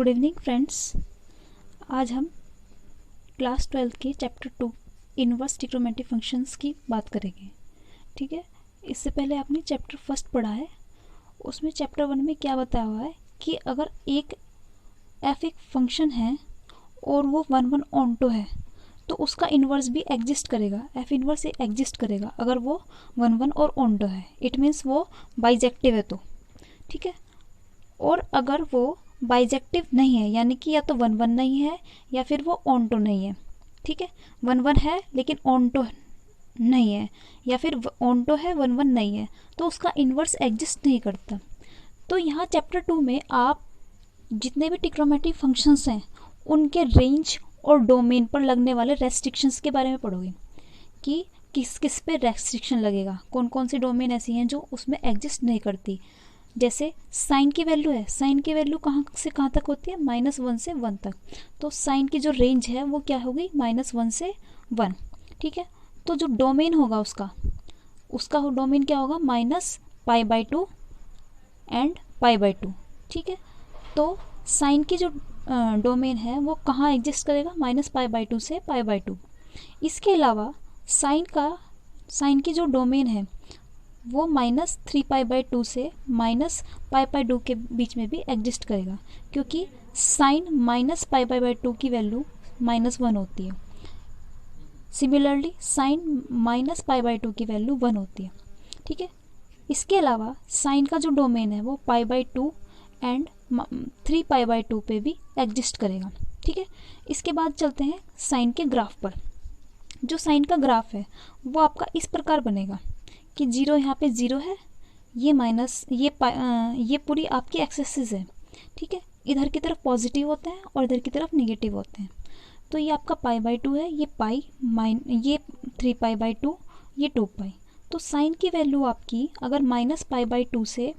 Good evening friends. आज हम class 12 के चैप्टर 2 इनवर्स ट्रिग्नोमेट्रिक फंक्शंस की बात करेंगे। ठीक है, इससे पहले आपने चैप्टर फर्स्ट पढ़ा है। उसमें चैप्टर 1 में क्या बताया हुआ है कि अगर एक फंक्शन है और वो 1 ऑन टू है तो उसका इन्वर्स भी एग्जिस्ट करेगा। एफ इन्वर्स एग्जिस्ट करेगा अगर वो 1 और ऑन टू है। इट मीन्स वो बाइजेक्टिव है तो। ठीक है, और अगर वो बाइजेक्टिव नहीं है यानी कि या तो 1 नहीं है या फिर वो ऑन टू नहीं है। ठीक है, 1 है लेकिन ऑन टू नहीं है, या फिर ऑन टू है 1 नहीं है, तो उसका इन्वर्स एग्जिस्ट नहीं करता। तो यहाँ चैप्टर 2 में आप जितने भी ट्रिग्नोमेट्रिक फंक्शंस हैं उनके रेंज और डोमेन पर लगने वाले रेस्ट्रिक्शंस के बारे में पढ़ोगे कि किस किस पे रेस्ट्रिक्शन लगेगा, कौन कौन सी डोमेन ऐसी हैं जो उसमें एग्जिस्ट नहीं करती। जैसे साइन की वैल्यू है, साइन की वैल्यू कहाँ से कहाँ तक होती है, -1 से 1 तक। तो साइन की जो रेंज है वो क्या होगी, -1 से 1। ठीक है, तो जो डोमेन होगा उसका डोमेन क्या होगा, -π/2 एंड π/2। ठीक है, तो साइन की जो डोमेन है वो कहाँ एग्जिस्ट करेगा, -π/2 से π/2। इसके अलावा साइन की जो डोमेन है वो -3π/2 से -π/2 के बीच में भी एग्जिस्ट करेगा, क्योंकि साइन -π/2 की वैल्यू -1 होती है। सिमिलरली साइन -π/2 की वैल्यू 1 होती है। ठीक है, इसके अलावा साइन का जो डोमेन है वो π/2 एंड 3π/2 पे भी एग्जिस्ट करेगा। ठीक है, इसके बाद चलते हैं साइन के ग्राफ पर। जो साइन का ग्राफ है वो आपका इस प्रकार बनेगा कि 0 यहाँ पे 0 है, ये माइनस ये पूरी आपकी एक्सेसिस है। ठीक है, इधर की तरफ पॉजिटिव होते हैं और इधर की तरफ नेगेटिव होते हैं। तो ये आपका π/2 है, ये 3π/2, ये 2π। तो साइन की वैल्यू आपकी अगर -π/2 से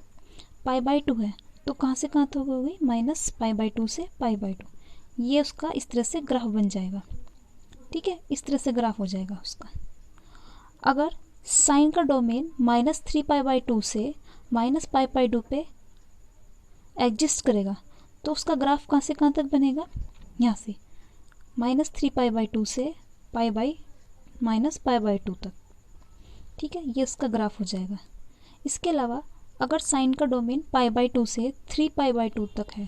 π/2 है तो कहाँ से कहाँ तक होगी, -π/2 से π/2। ये उसका इस तरह से ग्राफ बन जाएगा। ठीक है, इस तरह से ग्राफ हो जाएगा उसका। अगर साइन का डोमेन -3π/2 से -π/2 पे एग्जिस्ट करेगा तो उसका ग्राफ कहाँ से कहाँ तक बनेगा, यहाँ से -3π/2 से π/2 तक। ठीक है, ये उसका ग्राफ हो जाएगा। इसके अलावा अगर साइन का डोमेन π/2 से 3π/2 तक है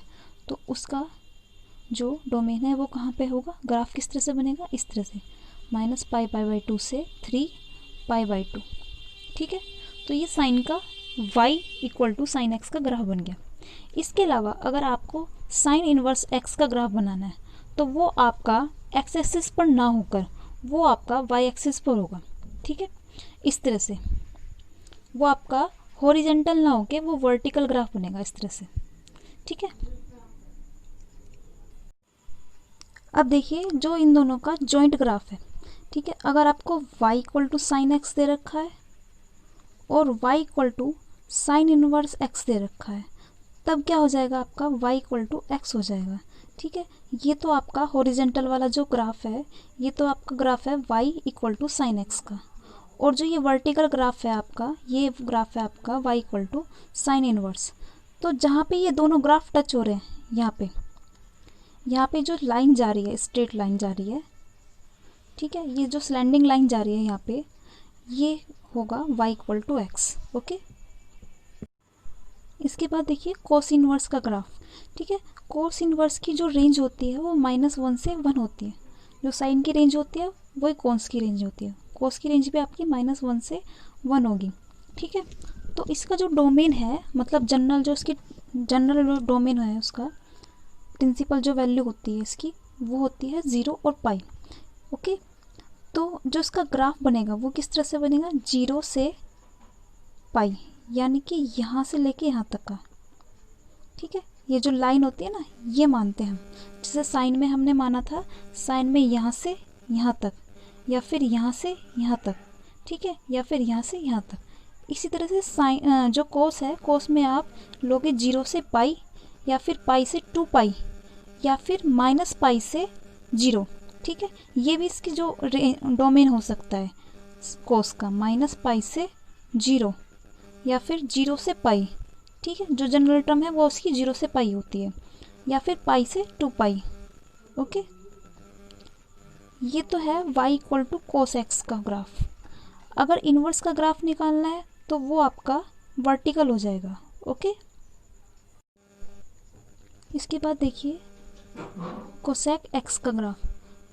तो उसका जो डोमेन है वो कहाँ पे होगा, ग्राफ किस तरह से बनेगा, इस तरह से -π/2 से 3π/2। ठीक है, तो ये साइन का y = sin x का ग्राफ बन गया। इसके अलावा अगर आपको साइन इनवर्स x का ग्राफ बनाना है तो वो आपका x एक्सिस पर ना होकर वो आपका y एक्सिस पर होगा। ठीक है, इस तरह से वो आपका हॉरिजॉन्टल ना होके वो वर्टिकल ग्राफ बनेगा इस तरह से। ठीक है, अब देखिए जो इन दोनों का जॉइंट ग्राफ है। ठीक है, अगर आपको y = sin x दे रखा है और y = sin इनवर्स x दे रखा है तब क्या हो जाएगा, आपका y = x हो जाएगा। ठीक है, ये तो आपका हॉरिजॉन्टल वाला जो ग्राफ है ये तो आपका ग्राफ है y = sin x का, और जो ये वर्टिकल ग्राफ है आपका, ये ग्राफ है आपका y = sin इनवर्स। तो जहाँ पे ये दोनों ग्राफ टच हो रहे हैं यहाँ पे जो लाइन जा रही है, स्ट्रेट लाइन जा रही है। ठीक है, ये जो स्लैंडिंग लाइन जा रही है यहाँ पे ये होगा y = x। ओके, इसके बाद देखिए कोस इनवर्स का ग्राफ। ठीक है, कोस इनवर्स की जो रेंज होती है वो -1 से 1 होती है। जो साइन की रेंज होती है वही कोस की रेंज होती है। कोस की रेंज भी आपकी -1 से 1 होगी। ठीक है, तो इसका जो डोमेन है मतलब जनरल डोमेन है उसका प्रिंसिपल जो वैल्यू होती है इसकी वो होती है 0 और π। ओके, तो जो इसका ग्राफ बनेगा वो किस तरह से बनेगा, 0 से π, यानी कि यहाँ से लेके यहाँ तक का। ठीक है, ये जो लाइन होती है ना ये मानते हैं हम, जैसे साइन में हमने माना था, साइन में यहाँ से यहाँ तक या फिर यहाँ से यहाँ तक। ठीक है, या फिर यहाँ से यहाँ तक। इसी तरह से साइन जो कोस है, कोस में आप लोगे 0 से π या फिर π से 2π या फिर -π से 0। ठीक है, ये भी इसकी जो डोमेन हो सकता है कोस का, -π से 0 या फिर 0 से π। ठीक है, जो जनरल टर्म है वो उसकी 0 से π होती है। या फिर पाई से 2 पाई। ओके, ये तो है y equal to cos x का ग्राफ। अगर इन्वर्स का ग्राफ निकालना है तो वो आपका वर्टिकल हो जाएगा। ओके, इसके बाद देखिए कोसेक एक्स का ग्राफ।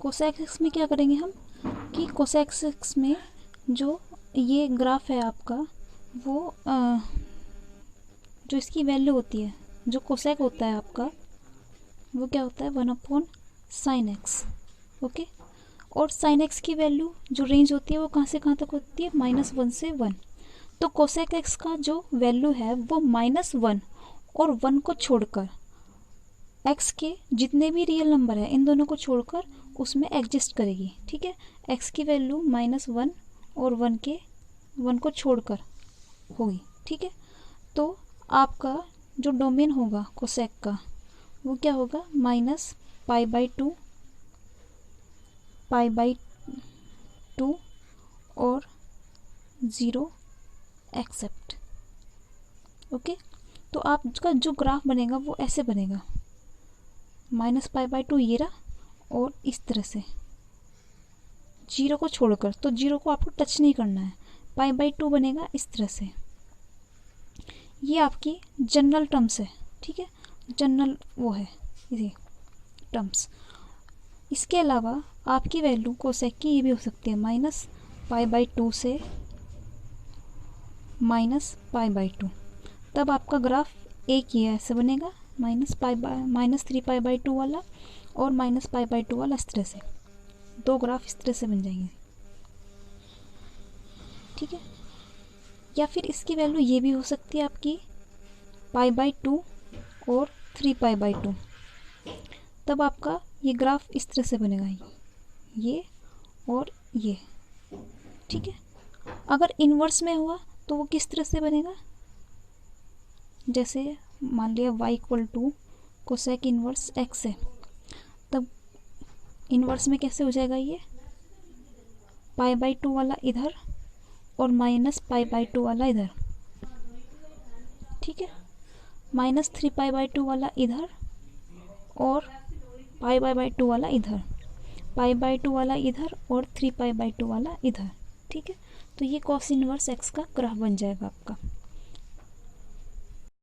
कोसेक एक्स में क्या करेंगे हम कि कोसेक एक्स में जो ये ग्राफ है आपका, वो जो इसकी वैल्यू होती है, जो कोसेक होता है आपका, वो क्या होता है 1/sin x। ओके, और sin x की वैल्यू जो रेंज होती है वो कहाँ से कहाँ तक होती है, -1 से 1। तो कोसेक x का जो वैल्यू है वो -1 और 1 को छोड़कर, x के जितने भी रियल नंबर है इन दोनों को छोड़कर उसमें एग्जिस्ट करेगी। ठीक है, x की वैल्यू -1 और 1 को छोड़कर होगी। ठीक है, तो आपका जो डोमेन होगा कोसेक का वो क्या होगा, -π/2 π/2 और 0 एक्सेप्ट। ओके, तो आपका जो ग्राफ बनेगा वो ऐसे बनेगा, -π/2 ये रहा और इस तरह से 0 को छोड़कर, तो 0 को आपको टच नहीं करना है। π/2 बनेगा इस तरह से। ये आपकी जनरल टर्म्स है। ठीक है, जनरल वो है ये टर्म्स। इसके अलावा आपकी वैल्यू कोसेक की ये भी हो सकती है -π/2 से -π/2। तब आपका ग्राफ एक ही है, ऐसे बनेगा -3π/2 वाला और -π/2 वाला, इस तरह से दो ग्राफ इस तरह से बन जाएंगे। ठीक है, या फिर इसकी वैल्यू ये भी हो सकती है आपकी π/2 और 3π/2। तब आपका ये ग्राफ इस तरह से बनेगा, ये और ये। ठीक है, अगर इन्वर्स में हुआ तो वो किस तरह से बनेगा, जैसे मान लिया y equal to cosec inverse x है, तब इन्वर्स में कैसे हो जाएगा, ये π/2 वाला इधर और -π/2 वाला इधर। ठीक है, -3π/2 वाला इधर और π/2 वाला इधर, π/2 वाला इधर और 3π/2 वाला इधर। ठीक है, तो ये कॉस इन्वर्स एक्स का ग्राफ बन जाएगा आपका।